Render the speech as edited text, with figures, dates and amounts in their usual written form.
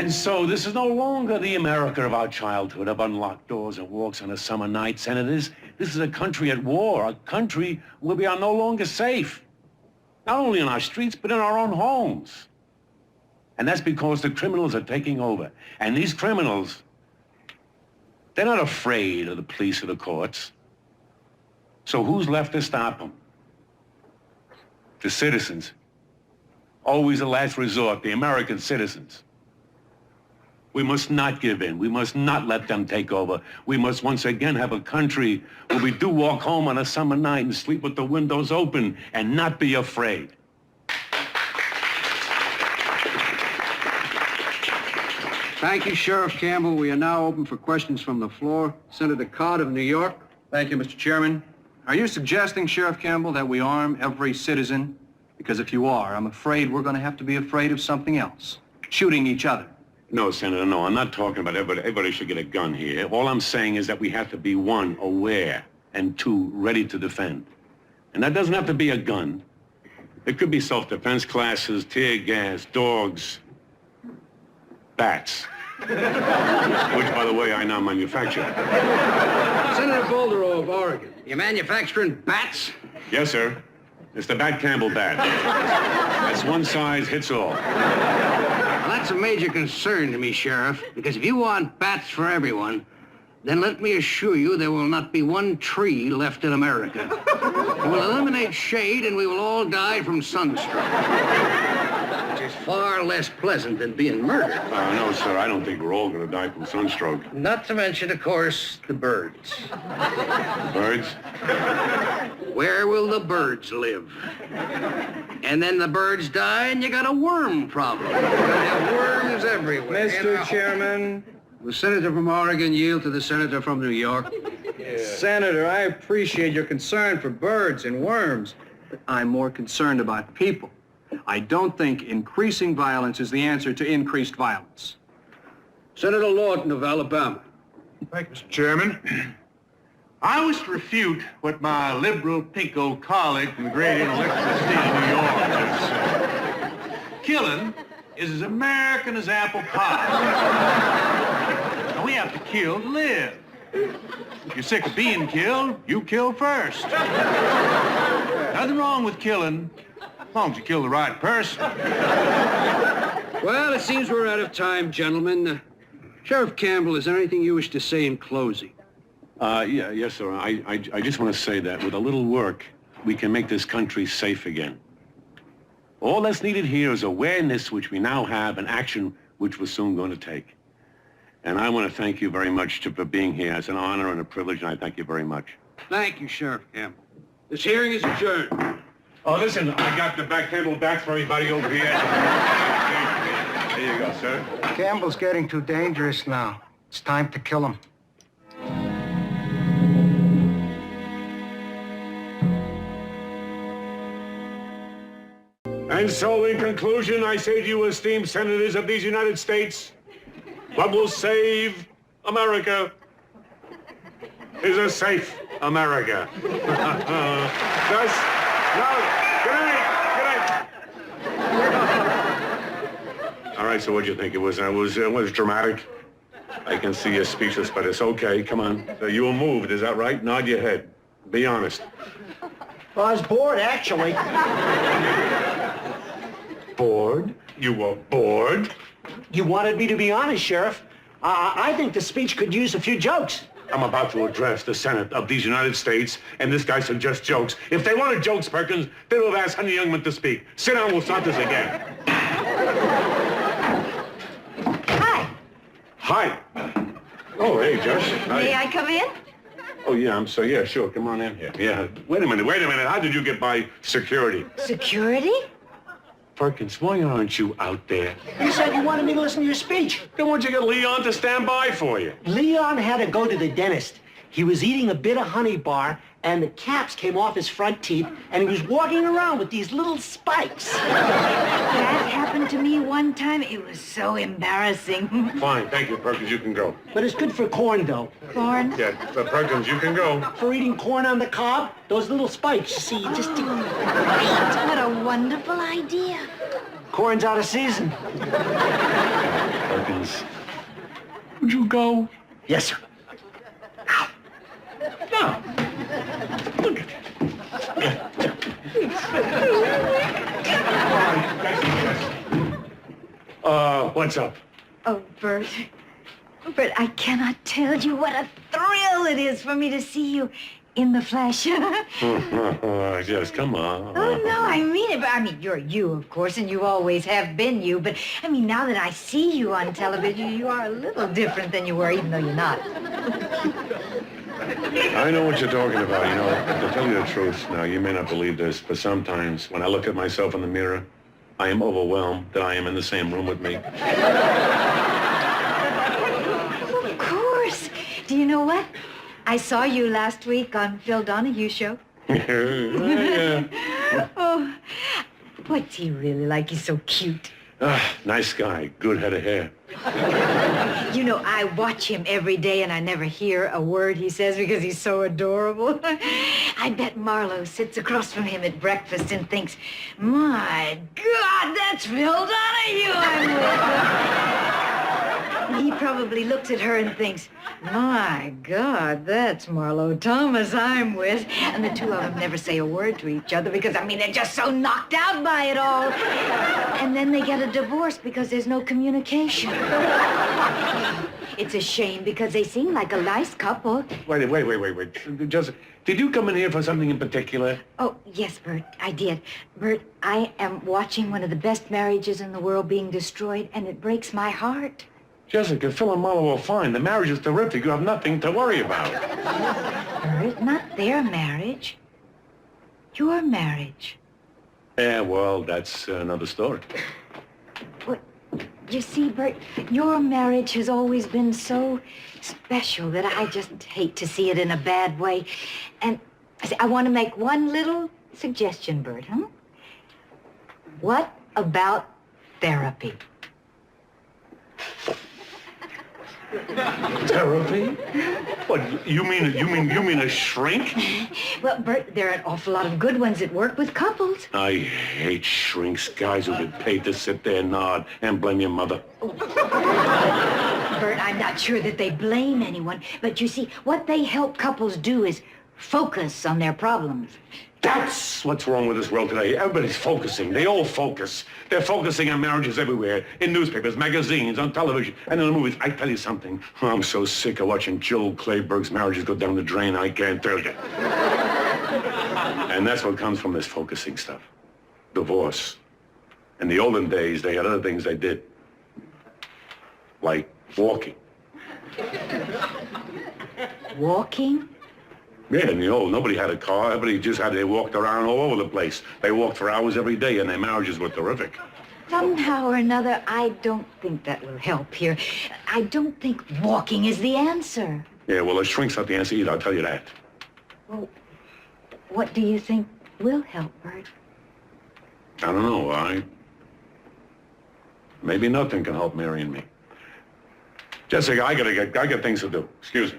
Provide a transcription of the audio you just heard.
And so this is no longer the America of our childhood, of unlocked doors and walks on a summer night, Senators. This is a country at war, a country where we are no longer safe. Not only in our streets, but in our own homes. And that's because the criminals are taking over. And these criminals, they're not afraid of the police or the courts. So who's left to stop them? The citizens. Always a last resort, the American citizens. We must not give in. We must not let them take over. We must once again have a country where we do walk home on a summer night and sleep with the windows open and not be afraid. Thank you, Sheriff Campbell. We are now open for questions from the floor. Senator Codd of New York. Thank you, Mr. Chairman. Are you suggesting, Sheriff Campbell, that we arm every citizen? Because if you are, I'm afraid we're going to have to be afraid of something else. Shooting each other. No, Senator, no. I'm not talking about everybody should get a gun here. All I'm saying is that we have to be, one, aware, and two, ready to defend. And that doesn't have to be a gun. It could be self-defense classes, tear gas, dogs, bats. Which, by the way, I now manufacture. Senator Bolderow of Oregon. You manufacturing bats? Yes, sir. It's the Bat Campbell bat. That's one size hits all. Well, that's a major concern to me, Sheriff, because if you want bats for everyone, then let me assure you there will not be one tree left in America. It will eliminate shade and we will all die from sunstroke. Which is far less pleasant than being murdered. No, sir, I don't think we're all going to die from sunstroke. Not to mention, of course, the birds. Birds? Where will the birds live? And then the birds die and you got a worm problem. You're gonna have worms everywhere. Mr. Chairman. The senator from Oregon yield to the senator from New York. Senator, I appreciate your concern for birds and worms, but I'm more concerned about people. I don't think increasing violence is the answer to increased violence. Senator Lawton of Alabama. Thank you, Mr. Chairman. I wish to refute what my liberal pinko colleague from the great intellectual state of New York just said. Killing is as American as apple pie. Now, we have to kill to live. If you're sick of being killed, you kill first. Nothing wrong with killing, as long as you kill the right person. Well, it seems we're out of time, gentlemen. Sheriff Campbell, is there anything you wish to say in closing? Yes, sir. I just want to say that with a little work, we can make this country safe again. All that's needed here is awareness, which we now have, and action, which we're soon going to take. And I want to thank you very much for being here. It's an honor and a privilege, and I thank you very much. Thank you, Sheriff Campbell. This hearing is adjourned. Oh, listen, I got the Bat Campbell bats for everybody over here. There you go, sir. Campbell's getting too dangerous now. It's time to kill him. And so, in conclusion, I say to you, esteemed senators of these United States, what will save America is a safe America. Good night. All right, so what'd you think? It was dramatic? I can see you're speechless, but it's okay. Come on. You were moved, is that right? Nod your head. Be honest. Well, I was bored, actually. Bored? You were bored? You wanted me to be honest, Sheriff. I think the speech could use a few jokes. I'm about to address the Senate of these United States, and this guy suggests jokes. If they wanted jokes, Perkins, they would have asked Honey Youngman to speak. Sit down, we'll start this again. Hi. Hi. Oh, hey, Josh. Hi. May I come in? Oh, yeah, I'm sorry. Yeah, sure. Come on in here. Yeah. Wait a minute. How did you get by security? Security? Perkins, why aren't you out there? You said you wanted me to listen to your speech. Then why don't you get Leon to stand by for you? Leon had to go to the dentist. He was eating a bit of honey bar, and the caps came off his front teeth, and he was walking around with these little spikes. That happened to me one time. It was so embarrassing. Fine, thank you, Perkins. You can go. But it's good for corn, though. Corn? Yeah, Perkins, you can go. For eating corn on the cob, those little spikes, you see, you just... What a wonderful idea. Corn's out of season. Perkins, would you go? Yes, sir. No. Look at that. What's up? Oh, Bert. Bert, I cannot tell you what a thrill it is for me to see you in the flesh. Just come on. Oh, no, I mean it. But I mean, you're you, of course, and you always have been you. But, I mean, now that I see you on television, you are a little different than you were, even though you're not. I know what you're talking about, you know. To tell you the truth, now, you may not believe this, but sometimes when I look at myself in the mirror, I am overwhelmed that I am in the same room with me. Of course. Do you know what? I saw you last week on Phil Donahue's show. Yeah. Oh, what's he really like? He's so cute. Nice guy, good head of hair. You know, I watch him every day and I never hear a word he says because he's so adorable. I bet Marlo sits across from him at breakfast and thinks, my God, that's Phil Donahue I'm with. He probably looks at her and thinks, my God, that's Marlo Thomas I'm with. And the two of them never say a word to each other because, I mean, they're just so knocked out by it all. And then they get a divorce because there's no communication. It's a shame because they seem like a nice couple. Wait. Just, did you come in here for something in particular? Oh, yes, Bert, I did. Bert, I am watching one of the best marriages in the world being destroyed, and it breaks my heart. Jessica, Phil and Marlo are fine. The marriage is terrific. You have nothing to worry about. Bert, not their marriage. Your marriage. Yeah, well, that's another story. Well, you see, Bert, your marriage has always been so special that I just hate to see it in a bad way. And I want to make one little suggestion, Bert, huh? What about therapy? Therapy? What, you mean a shrink? Well, Bert, there are an awful lot of good ones that work with couples. I hate shrinks, guys who get paid to sit there and nod and blame your mother. Bert, I'm not sure that they blame anyone, but you see, what they help couples do is focus on their problems. That's what's wrong with this world today. Everybody's focusing. They all focus. They're focusing on marriages everywhere, in newspapers, magazines, on television, and in the movies. I tell you something. I'm so sick of watching Jill Clayburgh's marriages go down the drain, I can't tell you. And that's what comes from this focusing stuff. Divorce. In the olden days, they had other things they did. Like walking. Walking? Yeah, in the old, nobody had a car. Everybody just they walked around all over the place. They walked for hours every day, and their marriages were terrific. Somehow or another, I don't think that will help here. I don't think walking is the answer. Yeah, well, a shrink's not the answer either, I'll tell you that. Well, what do you think will help, Bert? I don't know, maybe nothing can help Mary and me. Jessica, I got things to do. Excuse me.